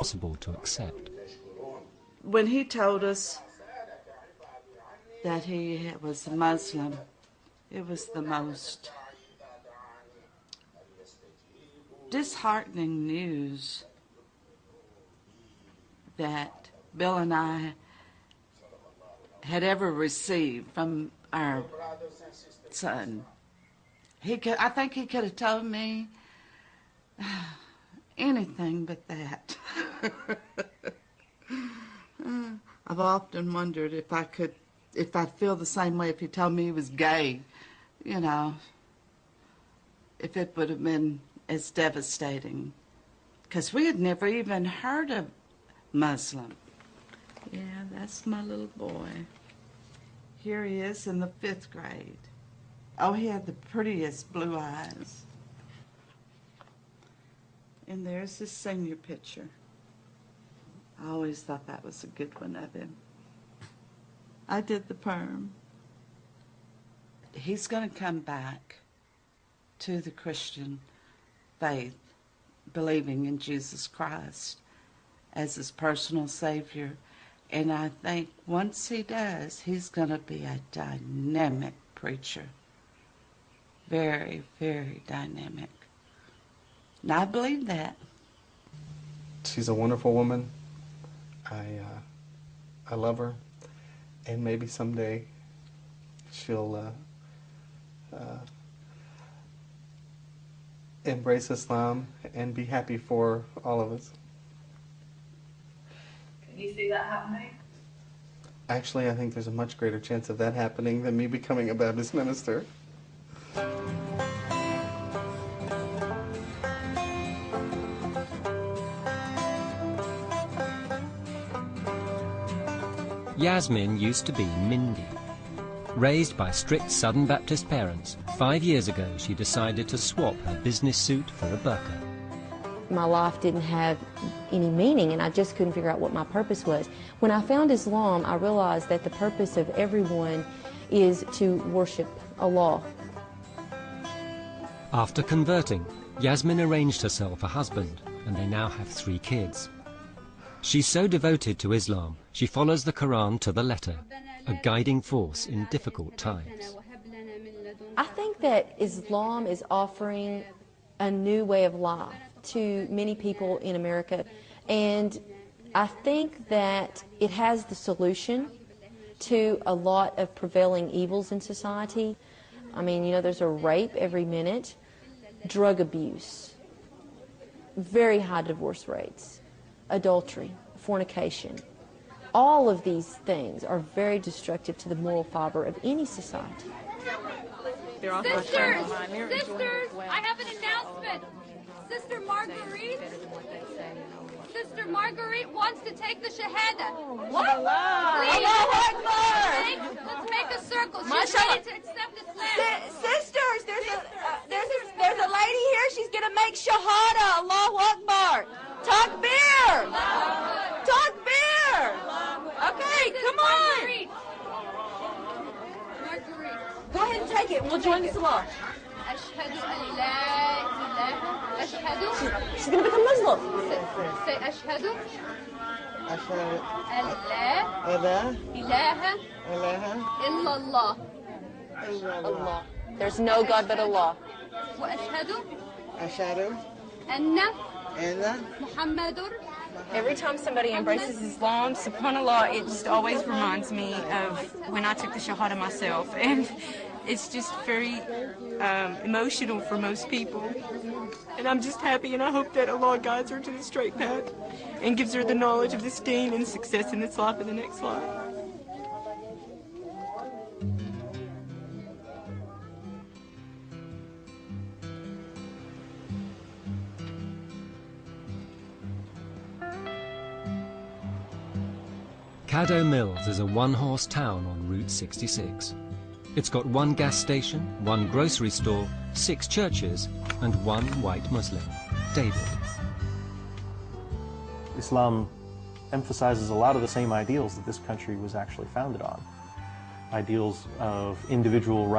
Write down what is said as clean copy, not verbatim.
possible to accept. When he told us that he was a Muslim, it was the most disheartening news that Bill and I had ever received from our son. I think he could have told me anything but that. I've often wondered if I'd feel the same way if he told me he was gay, you know, if it would have been as devastating. Because we had never even heard of Muslim. Yeah, that's my little boy. Here he is in the 5th grade. Oh, he had the prettiest blue eyes. And there's his senior picture. I always thought that was a good one of him. I did the perm. He's going to come back to the Christian faith, believing in Jesus Christ as his personal Savior. And I think once he does, he's going to be a dynamic preacher. Very, very dynamic. And I believe that. She's a wonderful woman. I love her, and maybe someday she'll embrace Islam and be happy for all of us. Can you see that happening? Actually, I think there's a much greater chance of that happening than me becoming a Baptist minister. Yasmin used to be Mindy. Raised by strict Southern Baptist parents, 5 years ago she decided to swap her business suit for a burqa. My life didn't have any meaning, and I just couldn't figure out what my purpose was. When I found Islam, I realized that the purpose of everyone is to worship Allah. After converting, Yasmin arranged herself a husband, and they now have 3 kids. She's so devoted to Islam, she follows the Quran to the letter, a guiding force in difficult times. I think that Islam is offering a new way of life to many people in America, and I think that it has the solution to a lot of prevailing evils in society. I mean, you know, there's a rape every minute, drug abuse, very high divorce rates, adultery, fornication. All of these things are very destructive to the moral fiber of any society. Sisters, I have an announcement. Sister Marguerite wants to take the Shahada. What? Please. Allahu Akbar! Let's make a circle. She's ready to accept Islam. Sisters, there's a lady here. She's going to make Shahada. Allahu Akbar. Takbir! Takbir! Okay, come on. Marguerite. Go ahead and take it. We'll join the Salah. Ashhadu an la ilaha. Ashhadu. She's going to become Muslim. Say ashhadu. Ashhadu an la ilaha illallah. Allah. There's no God but Allah. Wa ashhadu anna Muhammadur. Every time somebody embraces Islam, subhanAllah, it just always reminds me of when I took the Shahada myself. And it's just very emotional for most people. And I'm just happy, and I hope that Allah guides her to the straight path and gives her the knowledge of this deen and success in this life and the next life. Caddo Mills is a one-horse town on Route 66. It's got 1 gas station, 1 grocery store, 6 churches, and 1 white Muslim, David. Islam emphasizes a lot of the same ideals that this country was actually founded on. Ideals of individual rights.